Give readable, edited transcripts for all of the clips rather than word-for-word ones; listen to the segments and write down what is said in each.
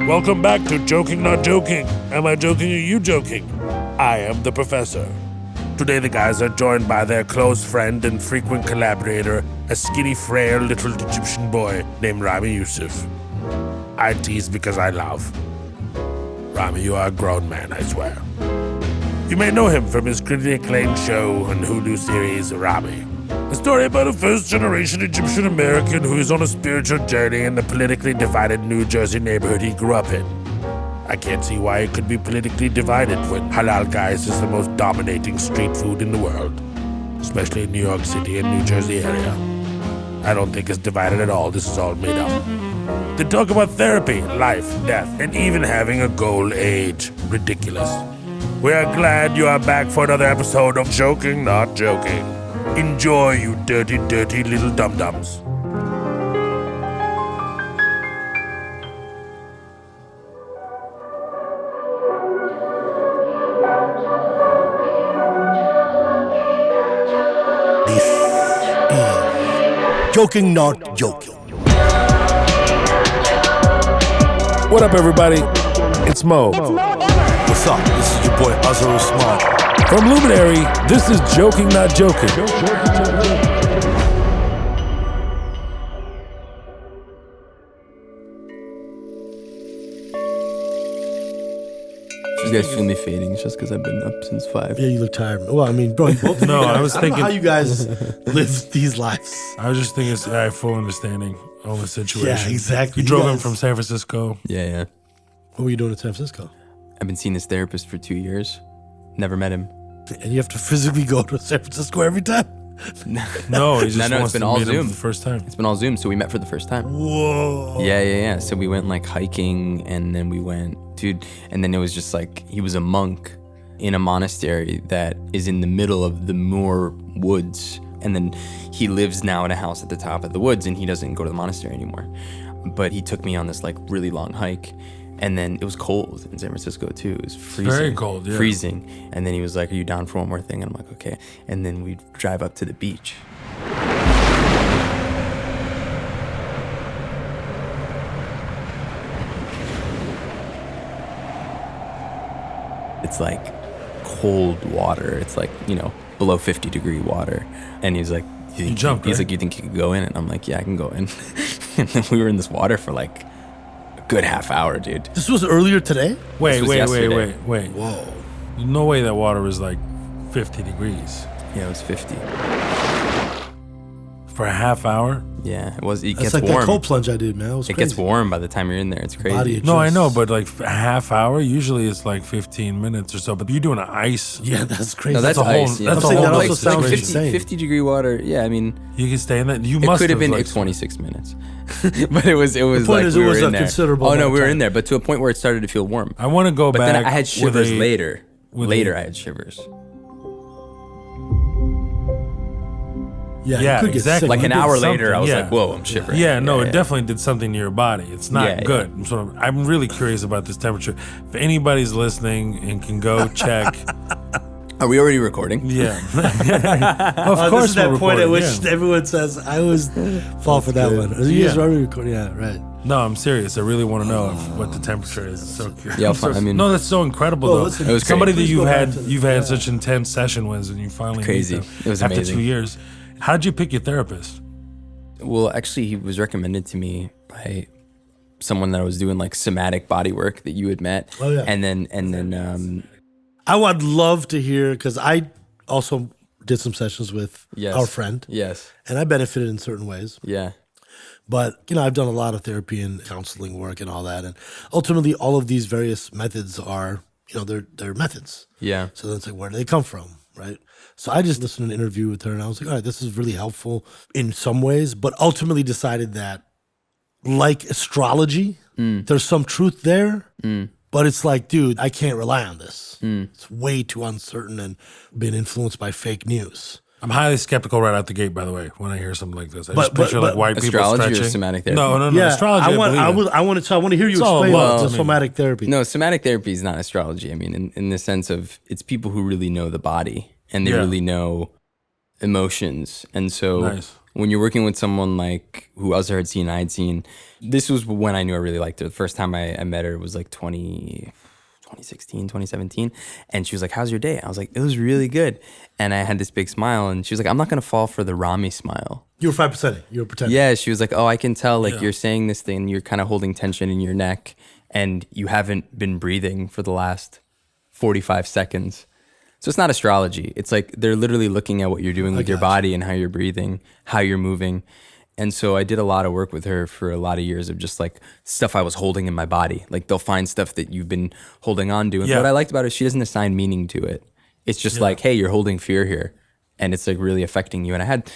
Welcome back to Joking Not Joking. Am I joking or you joking? I am the professor. Today the guys are joined by their close friend and frequent collaborator, a skinny, frail little Egyptian boy named Ramy Youssef. I tease because I love. Ramy, you are a grown man, I swear. You may know him from his critically acclaimed show and Hulu series, Ramy. A story about a first-generation Egyptian American who is on a spiritual journey in the politically divided New Jersey neighborhood he grew up in. I can't see why it could be politically divided when halal guys is the most dominating street food in the world, especially in New York City and New Jersey area. I don't think it's divided at all. This is all made up. They talk about therapy, life, death, and even having a goal age. Ridiculous. We are glad you are back for another episode of Joking Not Joking. Enjoy, you dirty, dirty little dum-dums. This is Joking Not Joking. What up, everybody? It's Mo. What's up? This is your boy Azhar Usman. From Luminary, this is Joking Not Joking. You guys feel me fading? It's just because I've been up since 5. Yeah, you look tired. Well, I mean, bro, you both. No, I was I don't know thinking- how you guys live these lives. I was just thinking I have full understanding of the situation. Yeah, exactly. You drove You him guys- from San Francisco. Yeah. What were you doing in San Francisco? I've been seeing this therapist for 2 years. Never met him. And you have to physically go to San Francisco every time? No, he just No, wants it's been to all meet him Zoom. for the first time. It's been all Zoom, so we met for the first time. Whoa. Yeah. So we went like hiking, and then we went, dude, and then it was just like, he was a monk in a monastery that is in the middle of the Moor woods. And then he lives now in a house at the top of the woods, and he doesn't go to the monastery anymore. But he took me on this like really long hike. And then it was cold in San Francisco too. It was freezing. Very cold, yeah. Freezing. And then he was like, "Are you down for one more thing?" And I'm like, "Okay." And then we'd drive up to the beach. It's like cold water. It's like, below 50-degree water. And he's like, You jumped, he's right? like, "You think you could go in?" And I'm like, "Yeah, I can go in." And then we were in this water for like a good half hour, dude. This was earlier today? Wait. was yesterday. Whoa. No way that water was like 50 degrees. Yeah, it was 50. For a half hour? Yeah, it was. It That's gets like warm. that cold plunge I did, man. It was It crazy. gets warm by the time you're in there. It's crazy. Body No, I adjusts. know, but like a half hour, usually it's like 15 minutes or so. But you're doing an ice. Yeah, that's crazy. No, that's a whole- ice. Yeah. that's a Like- whole like, also sounds 50, insane. 50 degree water. Yeah, I mean, You can stay in that. You it must could have been like, like 26 minutes, but it was point like is, we it were was in a there. considerable Oh amount no, of we were time. in there, but to a point where it started to feel warm. I want to go But back. then I had with shivers later. with Later, a- I had shivers. Yeah, Yeah, you could get exactly. sick. Like You an did hour something, later, I was yeah. like, "Whoa, I'm shivering." Yeah, no, it definitely did something to your body. It's not Yeah, good. So I'm really curious about this temperature. If anybody's listening and can go check, Are we already recording? yeah. Of Oh, course, this is that we're point at recording, which yeah. everyone says, I always fall for that one. You guys Yeah. already recording? Yeah, right. No, I'm serious. I really want to know what the temperature is. It's so curious. Yeah, I'm so- I mean- no, that's so incredible Well, though. listen, It was Somebody great. that Please you've go back had to- such intense session with, and you finally Crazy. meet them It was after amazing. 2 years. How did you pick your therapist? Well, actually, he was recommended to me by someone that I was doing like somatic body work that you had met. Oh, yeah. And then I would love to hear, because I also did some sessions with Yes. our friend, yes, and I benefited in certain ways. yeah. But, I've done a lot of therapy and counseling work and all that. And ultimately, all of these various methods are, they're methods. Yeah. So then it's like, where do they come from, right? So I just listened to an interview with her, and I was like, all right, this is really helpful in some ways, but ultimately decided that, like astrology, there's some truth there, but it's like, dude, I can't rely on this. It's way too uncertain and been influenced by fake news. I'm highly skeptical right out the gate, by the way, when I hear something like this. I just But- picture but- like white people Astrology or stretching. somatic therapy? No, Yeah, astrology. I want to hear you It's all explain love. the I mean- somatic therapy. No, somatic therapy is not astrology. I mean, in the sense of it's people who really know the body and they Yeah. really know emotions. And so Nice. when you're working with someone like who Azhar had seen, I'd seen, this was when I knew I really liked her. The first time I met her was like 2016, 2017. And she was like, how's your day? I was like, it was really good. And I had this big smile, and she was like, I'm not going to fall for the Ramy smile. You were 5%. You were pretending. Yeah, she was like, oh, I can tell, like, you're saying this thing, and you're kind of holding tension in your neck, and you haven't been breathing for the last 45 seconds. So it's not astrology. It's like they're literally looking at what you're doing with your body and how you're breathing, how you're moving. And so I did a lot of work with her for a lot of years of just like stuff I was holding in my body. Like they'll find stuff that you've been holding on to. And what I liked about her, she doesn't assign meaning to it. It's just like, hey, you're holding fear here. And it's like really affecting you. And I had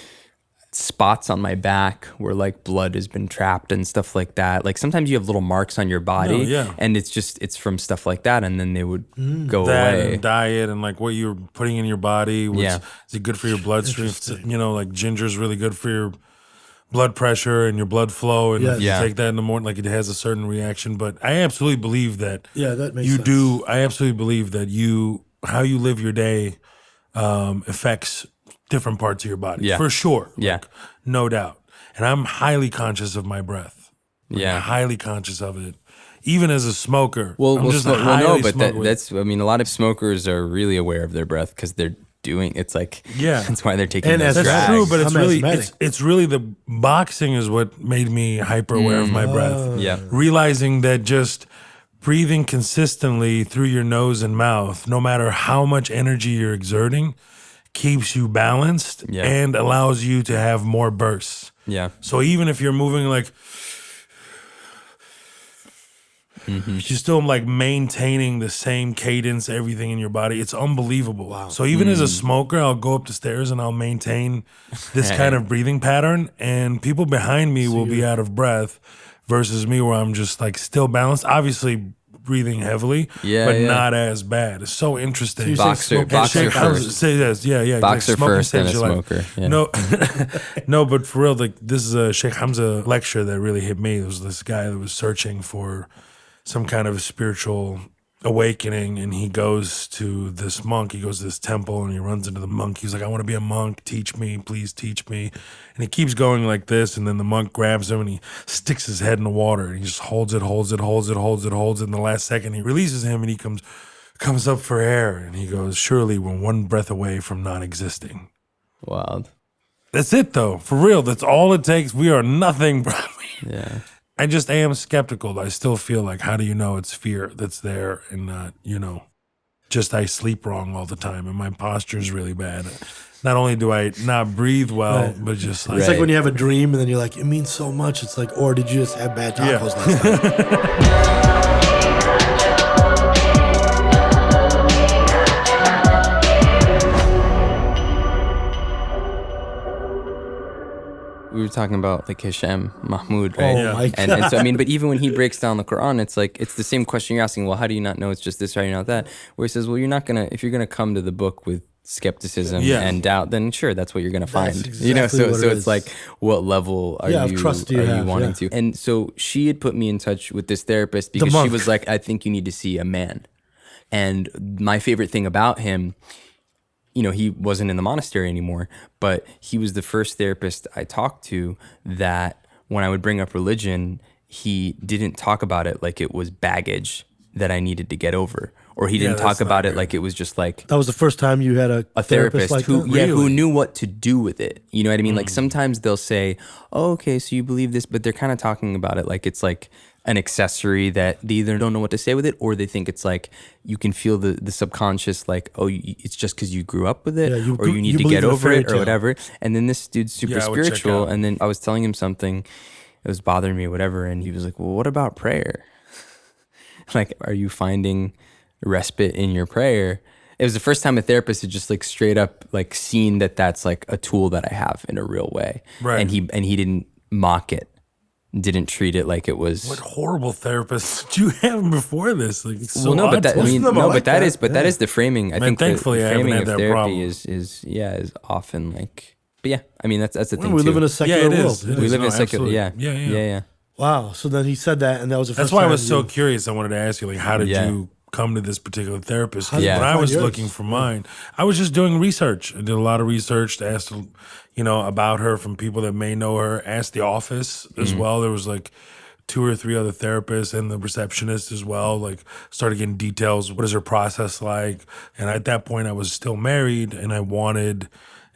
spots on my back where like blood has been trapped and stuff like that. Like sometimes you have little marks on your body and it's from stuff like that, and then they would go away. And diet and like what you're putting in your body. Is it good for your bloodstream? You know, like ginger's really good for your blood pressure and your blood flow, and if you take that in the morning, like it has a certain reaction. But I absolutely believe that that makes sense. I absolutely believe that how you live your day affects different parts of your body, for sure. Like, no doubt. And I'm highly conscious of my breath. Highly conscious of it. Even as a smoker. That's, I mean, a lot of smokers are really aware of their breath because they're doing, it's like, that's why they're taking those that's drags. true, but it's really the boxing is what made me hyper aware of my breath. Realizing that just breathing consistently through your nose and mouth, no matter how much energy you're exerting, keeps you balanced and allows you to have more bursts. So even if you're moving like, you're still like maintaining the same cadence, everything in your body. It's unbelievable. Wow. So even as a smoker, I'll go up the stairs and I'll maintain this kind of breathing pattern, and people behind me will be out of breath versus me where I'm just like still balanced. Obviously breathing heavily, but not as bad. It's so interesting. Boxer first. Say this, Boxer like first and a smoker. No, but for real, like this is a Sheikh Hamza lecture that really hit me. There was this guy that was searching for some kind of spiritual awakening, and he goes to this monk. He goes to this temple, and he runs into the monk. He's like, I want to be a monk. Teach me, please teach me. And he keeps going like this, and then the monk grabs him, and he sticks his head in the water, and he just holds it. And the last second, he releases him, and he comes up for air, and he goes, surely we're one breath away from not existing. Wild. That's it, though. For real, that's all it takes. We are nothing, bro. I just am skeptical. I still feel like, how do you know it's fear that's there and not, just I sleep wrong all the time and my posture is really bad. Not only do I not breathe well, but just like... It's like when you have a dream and then you're like, it means so much. It's like, or did you just have bad tacos last night? We were talking about like Hashem Mahmoud, right? Oh my God. And so I mean, but even when he breaks down the Quran, it's like it's the same question you're asking. Well, how do you not know it's just this? How do you not that? Where he says, well, if you're gonna come to the book with skepticism and doubt, then sure, that's what you're gonna find. Exactly So it's like, what level are you wanting to? And so she had put me in touch with this therapist because she was like, I think you need to see a man. And my favorite thing about him, he wasn't in the monastery anymore, but he was the first therapist I talked to that when I would bring up religion, he didn't talk about it like it was baggage that I needed to get over. Or he didn't talk about it like it was just like... That was the first time you had a therapist like who, that? who knew what to do with it. You know what I mean? Like sometimes they'll say, oh, okay, so you believe this, but they're kind of talking about it like it's like an accessory that they either don't know what to say with it, or they think it's like you can feel the subconscious like, oh, it's just because you grew up with it, or you need to get over it or whatever. And then this dude's super spiritual, and then I was telling him something that was bothering me or whatever, and he was like, well, what about prayer? Like, are you finding respite in your prayer? It was the first time a therapist had just like straight up like seen that that's like a tool that I have in a real way. Right. And he didn't mock it. Didn't treat it like it was. What horrible therapists did you have before this? Like, it's so but that is the framing. I think thankfully the framing I of haven't had that therapy problem. is often like. But yeah, I mean that's the thing. We too. live in a secular world. We live in a secular. Yeah. Wow. So then he said that, and that was the first That's why time I was so curious. I wanted to ask you, like, how did you come to this particular therapist. How did you When I find was yours? looking for mine, I was just doing research. I did a lot of research to ask, about her from people that may know her. Asked the office as well. There was like 2 or 3 other therapists and the receptionist as well. Like started getting details. What is her process like? And at that point, I was still married, and I wanted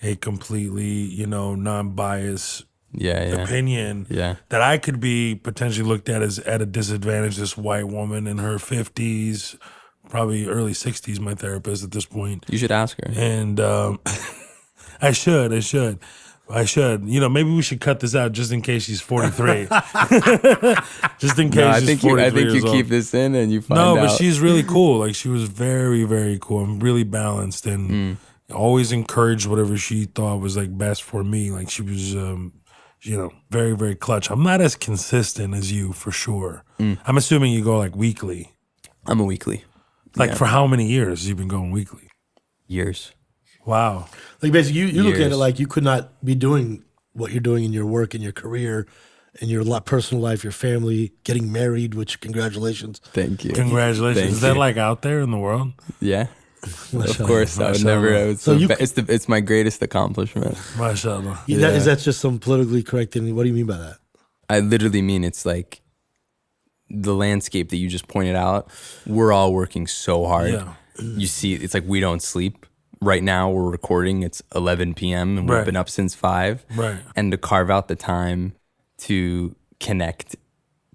a completely, non-biased opinion that I could be potentially looked at as at a disadvantage. This white woman in her 50s, probably early 60s, my therapist at this point. You should ask her. And I should. Maybe we should cut this out just in case she's 43. Just in case No, I she's think 43 I think you years old. keep this in and you find No, out. but she's really cool. Like she was very, very cool and really balanced and always encouraged whatever she thought was like best for me. Like she was, very, very clutch. I'm not as consistent as you for sure. I'm assuming you go like weekly. I'm a weekly. Like for how many years you've been going weekly? Years. Wow. Like basically, you look at it Years. like you could not be doing what you're doing in your work, in your career, in your personal life, your family, getting married. Which congratulations. Thank you. Congratulations. Thank Is that you. like out there in the world? Yeah. Of Mashallah, course, I would mashallah. never. It's, So you- it's my greatest accomplishment. MashaAllah. Is that just some politically correct thing? What do you mean by that? I literally mean it's like the landscape that you just pointed out. We're all working so hard. Yeah. You see, it's like we don't sleep. Right now, we're recording. It's 11 p.m. and we've Right. been up since 5. Right. And to carve out the time to connect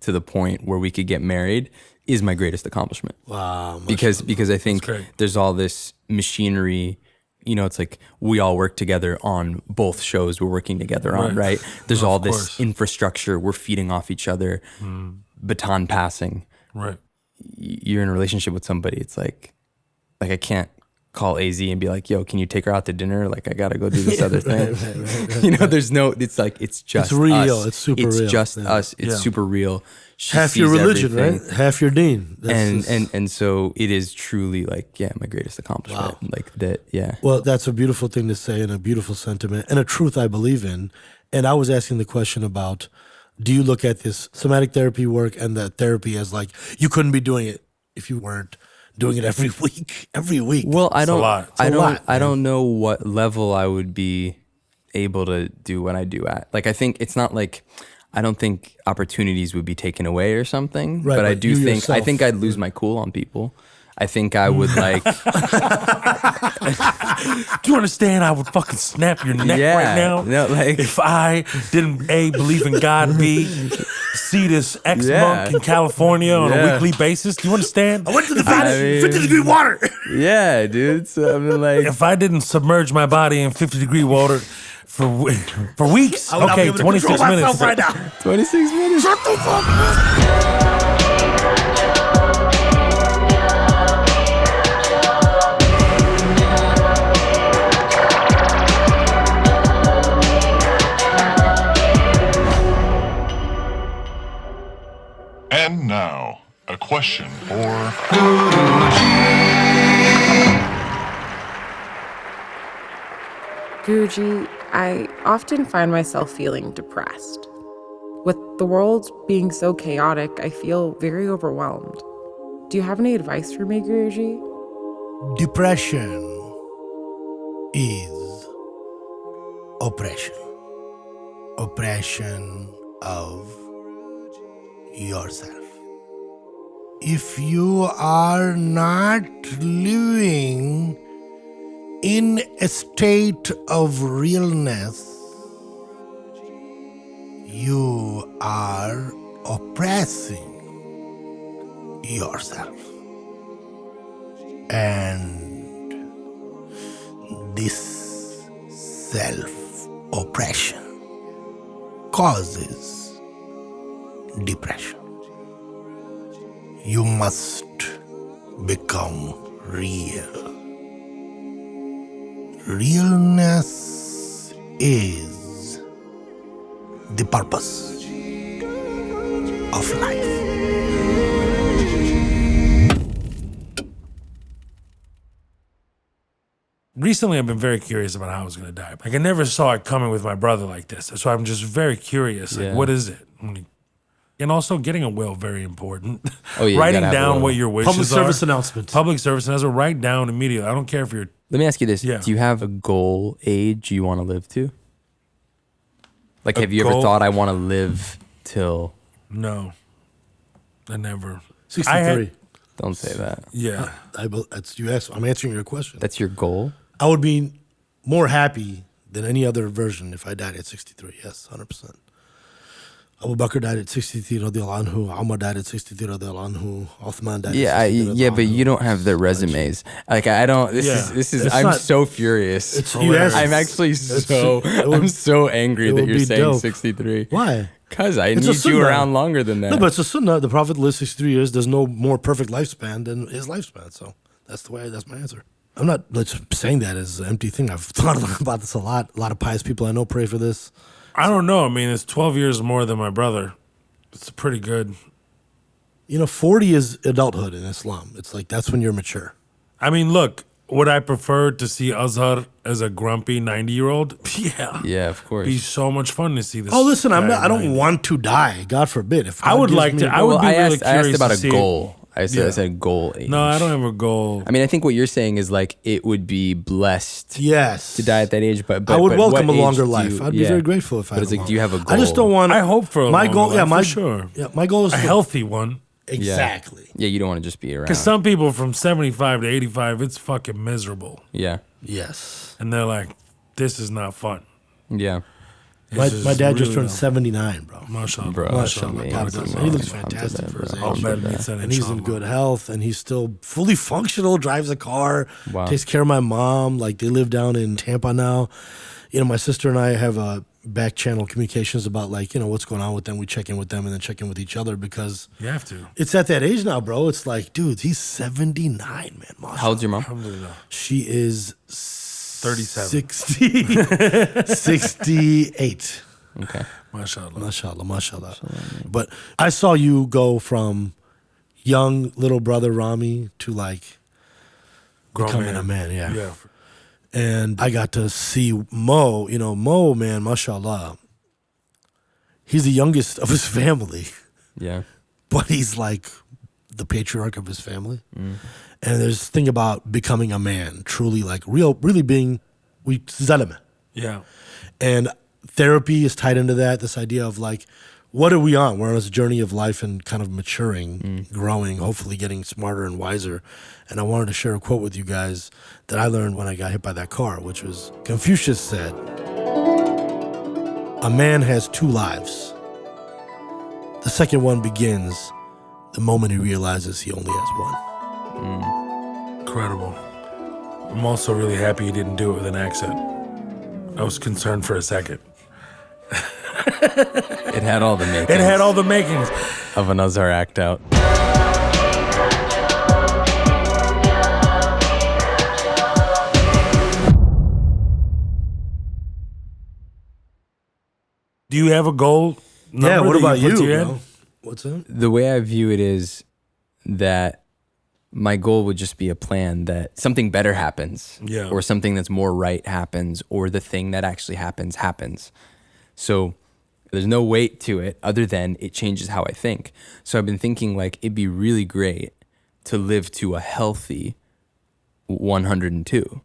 to the point where we could get married is my greatest accomplishment. Wow. Because I think great. there's all this machinery. It's like we all work together on both shows we're working together on, right? There's all this course. infrastructure. We're feeding off each other, baton passing. Right. You're in a relationship with somebody. It's like I can't call AZ and be like, yo, can you take her out to dinner? Like I gotta go do this other thing. There's no, it's like, it's just real. us. It's super It's real. just Yeah. us. It's Yeah. super real. She Half your sees religion, everything. right? Half your deen. That's just- And so it is truly like, my greatest accomplishment. Like that, yeah. Well, that's a beautiful thing to say and a beautiful sentiment and a truth I believe in. And I was asking the question about, do you look at this somatic therapy work and the therapy as like, you couldn't be doing it if you weren't doing it every week? Well, I don't, lot. It's I a don't, lot, I man. don't know what level I would be able to do what I do at. Like, I think it's not like, I don't think opportunities would be taken away or something, Right, but I but do you think, I yourself- think I'd lose my cool on people. I think I would like, Do you understand? I would fucking snap your neck Yeah. right now. No, like- if I didn't A, believe in God, B, see this ex-monk Yeah. in California on a Yeah. weekly basis. Do you understand? I went to the I mean- 50-degree water. yeah, dude. So I mean, like, If I didn't submerge my body in 50-degree water for weeks, I would not be okay, able to 26 control minutes. myself right now. 26 minutes. Shut the fuck up. And now, a question for Guruji, I often find myself feeling depressed. With the world being so chaotic, I feel very overwhelmed. Do you have any advice for me, Guruji? Depression is oppression. Oppression of yourself. If you are not living in a state of realness, you are oppressing yourself. And this self-oppression causes depression. You must become real. Realness is the purpose of life. Recently, I've been very curious about how I was going to die. Like, I never saw it coming with my brother like this. So I'm just very curious. Like, Yeah. what is it? And also getting a will, very important. Oh, yeah, you Writing gotta have a down will. what your wishes Public service announcement. Public service announcement. Write down immediately. I don't care if you're... Let me ask you this. Yeah. Do you have a goal age you want to live to? Like, A have you ever goal? thought I want to live till... No. I never... 63. Don't say that. Yeah. That's you asked. I'm answering your question. That's your goal? I would be more happy than any other version if I died at 63. Yes, 100%. Abu Bakr died at 63 radiallahu anhu. Umar died at 63 radiallahu anhu. Uthman died Yeah, at 63 yeah, but you don't have their resumes. Like, I don't... This Yeah. is... It's I'm not- so furious. you asked- I'm actually I'm so angry it that would you're be saying dope. 63. Why? Because I It's a need you sunnah. around longer than that. No, but it's a sunnah. The Prophet lived 63 years. There's no more perfect lifespan than his lifespan. So that's my answer. I'm not just saying that as an empty thing. I've thought about this a lot. A lot of pious people I know pray for this. I don't know. I mean, it's 12 years more than my brother. It's pretty good. 40 is adulthood in Islam. It's like that's when you're mature. I mean, look, would I prefer to see Azhar as a grumpy 90-year-old? Yeah. yeah, of course. Be so much fun to see this. Oh, listen, guy I don't 90. want to die. God forbid. If I God would gives like me- to- I would be really I asked curious about to a see it. goal. I Yeah. said goal age. No, I don't have a goal. I mean, I think what you're saying is like it would be blessed Yes. to die at that age, but I would but welcome what a age longer do life. you- I'd be yeah. very grateful if I But had it's a like, do you long- have a goal? I just don't want. I hope for a my longer goal. life, Yeah, for my sure. Yeah, my goal is A to- healthy one. Yeah. Exactly. Yeah, you don't want to just be around. Because some people from 75 to 85, it's fucking miserable. Yeah, Yes. And they're like, this is not fun. yeah, My This is dad just really turned not- 79, bro. MashaAllah. bro. Mashallah, amazing, God bless him. man. He looks Alhamdulillah, fantastic for his bro. age. All bad meets that And he's in inshallah. good health, and he's still fully functional. Drives a car, Wow. takes care of my mom. Like they live down in Tampa now. My sister and I have back channel communications about what's going on with them. We check in with them and then check in with each other because You have to. it's at that age now, bro. It's like, dude, he's 79, man. Mashallah. How old's your mom? Alhamdulillah. She is 37. 68. Okay. MashaAllah. Mashallah, mashallah. But I saw you go from young little brother Ramy to Grown becoming a man, yeah. Yeah. And I got to see Mo. Mo, man, mashallah. He's the youngest of his family, Yeah. but he's like the patriarch of his family. And there's this thing about becoming a man, truly really being zalama. Yeah. And therapy is tied into that. This idea of what are we on? We're on this journey of life and kind of maturing, growing, hopefully getting smarter and wiser. And I wanted to share a quote with you guys that I learned when I got hit by that car, which was Confucius said, "A man has two lives. The second one begins the moment he realizes he only has one." Incredible. I'm also really happy you didn't do it with an accent. I was concerned for a second. It had all the makings. It had all the makings. of an Azhar act out. Do you have a goal? Yeah, number what that about put you, to your head? bro? What's that? The way I view it is that my goal would just be a plan that something better happens, Yeah. or something that's more right happens, or the thing that actually happens. So there's no weight to it other than it changes how I think. So I've been thinking it'd be really great to live to a healthy 102.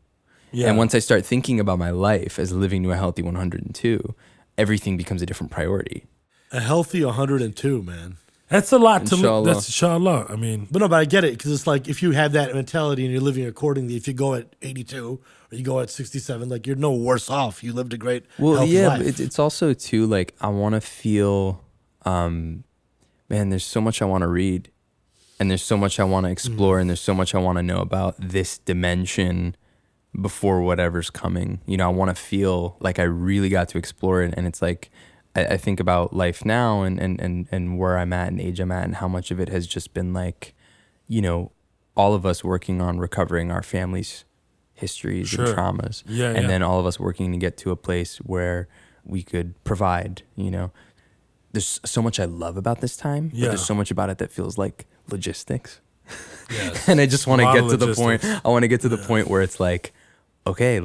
Yeah. And once I start thinking about my life as living to a healthy 102, everything becomes a different priority. A healthy 102, man. That's a lot to Inshallah. look. That's inshallah. I mean, But I get it, because it's like if you have that mentality and you're living accordingly, if you go at 82 or you go at 67, you're no worse off. You lived a great, healthy life. But it's also too I want to feel, man, there's so much I want to read, and there's so much I want to explore, and there's so much I want to know about this dimension before whatever's coming. I want to feel like I really got to explore it, and it's I think about life now and where I'm at and age I'm at, and how much of it has just been all of us working on recovering our families' histories and Sure. traumas. Yeah, and yeah. then all of us working to get to a place where we could provide, There's so much I love about this time, but Yeah. there's so much about it that feels like logistics. yes. And I just want to lot get of to the point. logistics. I want to get to the point where it's okay,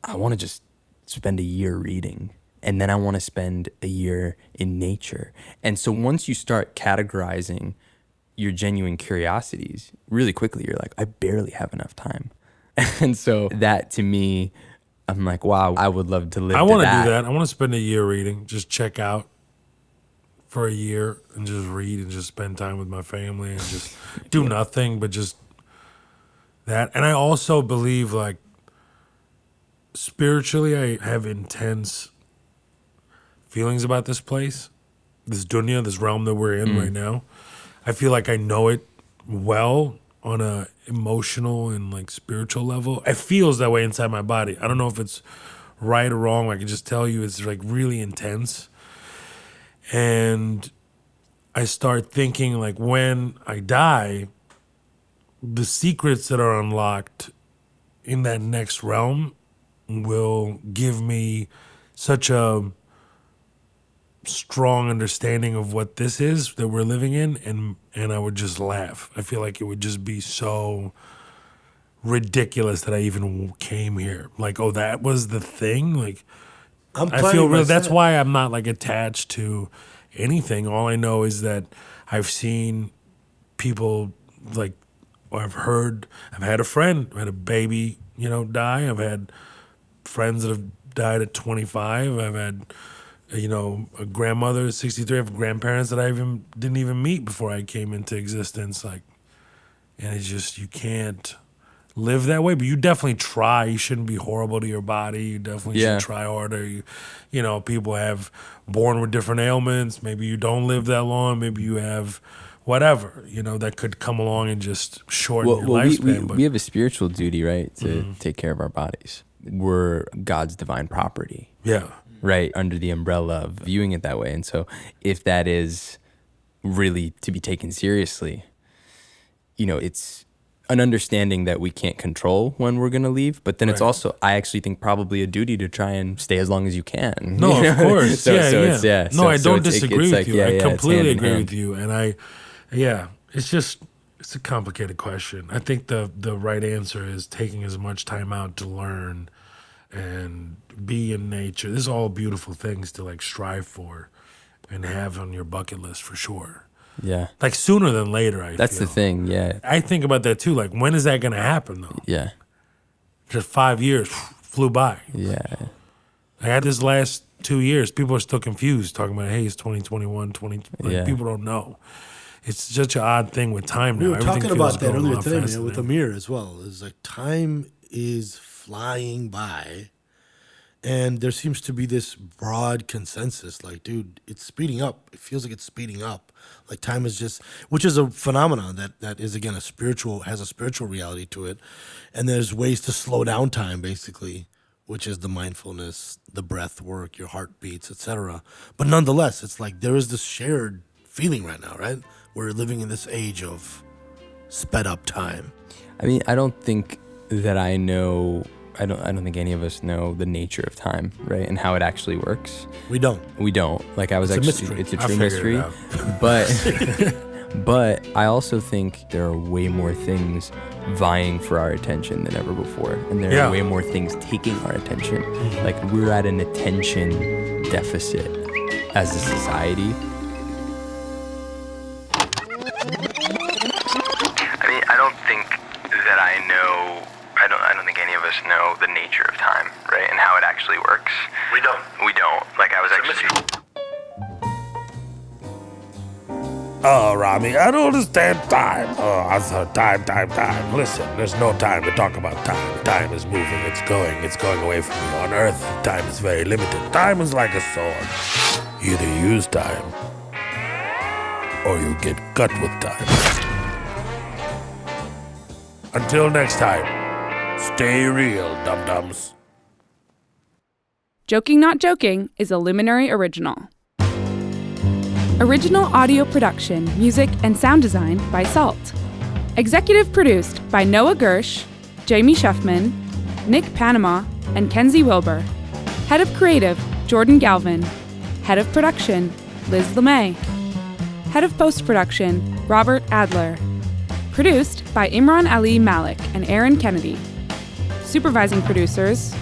I want to just spend a year reading and then I want to spend a year in nature. And so once you start categorizing your genuine curiosities, really quickly, you're like, I barely have enough time. And so that to me, I'm like, wow, I would love to live I want to that. do that. I want to spend a year reading, just check out for a year and just read and just spend time with my family and just do nothing but just that. And I also believe, like, spiritually, I have intense feelings about this place, this dunya, this realm that we're in right now. I feel like I know it well on a emotional and like spiritual level. It feels that way inside my body. I don't know if it's right or wrong. I can just tell you it's like really intense. And I start thinking, like, when I die, the secrets that are unlocked in that next realm will give me such a strong understanding of what this is that we're living in, and I would just laugh. I feel like it would just be so ridiculous that I even came here. Like, oh, that was the thing? Like, I feel real. That's why I'm not like attached to anything. All I know is that I've seen people, like, or I've had a friend who had a baby, die. I've had friends that have died at 25. I've had, a grandmother at 63. I have grandparents that I didn't even meet before I came into existence. Like, and it's just, you can't live that way, but you definitely try. You shouldn't be horrible to your body. You definitely should try harder. People have born with different ailments. Maybe you don't live that long. Maybe you have whatever, that could come along and just shorten your lifespan. We have a spiritual duty, right, to take care of our bodies. We're God's divine property. Yeah. Right, under the umbrella of viewing it that way. And so if that is really to be taken seriously, it's an understanding that we can't control when we're going to leave, but then it's also, I actually think, probably a duty to try and stay as long as you can. No, of course. No, I don't disagree with you. I completely agree with you. And it's a complicated question. I think the right answer is taking as much time out to learn and be in nature. This is all beautiful things to like strive for and have on your bucket list for sure. Yeah. Like sooner than later, That's the thing, yeah. I think about that too. Like, when is that going to happen though? Yeah. Just 5 years flew by. Yeah. I had this last 2 years, people are still confused talking about, hey, it's 2021, people don't know. It's such an odd thing with time now. We were talking about that earlier today, man, with Amer as well. It's like time is flying by, and there seems to be this broad consensus, like, dude, it's speeding up. It feels like it's speeding up. Like, time is just, which is a phenomenon that is, again, has a spiritual reality to it. And there's ways to slow down time, basically, which is the mindfulness, the breath work, your heartbeats, etc. But nonetheless, it's like there is this shared feeling right now, right? We're living in this age of sped up time. I mean, I don't think that I know. I don't think any of us know the nature of time, right, and how it actually works. We don't. Like, it's a mystery. It's a true mystery. But I also think there are way more things vying for our attention than ever before, and there are way more things taking our attention. Like, we're at an attention deficit as a society. I mean, I don't think that I know. I don't think any of us know the nature of time, right, and how it actually works. We don't. Like, I was actually. Oh, Ramy, I don't understand time. Oh, Azhar, time. Listen, there's no time to talk about time. Time is moving, it's going away from you. On Earth, time is very limited. Time is like a sword. You either use time, or you get cut with time. Until next time. Stay real, dum-dums. Joking Not Joking is a Luminary original. Original audio production, music, and sound design by Salt. Executive produced by Noah Gersh, Jamie Sheffman, Nick Panama, and Kenzie Wilbur. Head of Creative, Jordan Galvin. Head of Production, Liz LeMay. Head of Post-Production, Robert Adler. Produced by Imran Ali Malik and Aaron Kennedy. Supervising producers,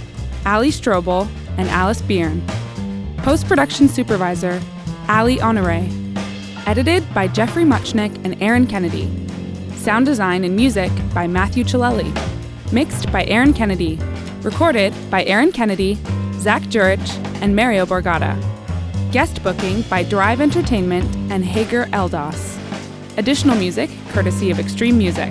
Ali Strobel and Alice Byrne. Post-production supervisor, Ali Honore. Edited by Jeffrey Muchnick and Aaron Kennedy. Sound design and music by Matthew Chaleli. Mixed by Aaron Kennedy. Recorded by Aaron Kennedy, Zach Jurich, and Mario Borgata. Guest booking by Drive Entertainment and Hager Eldos. Additional music courtesy of Extreme Music.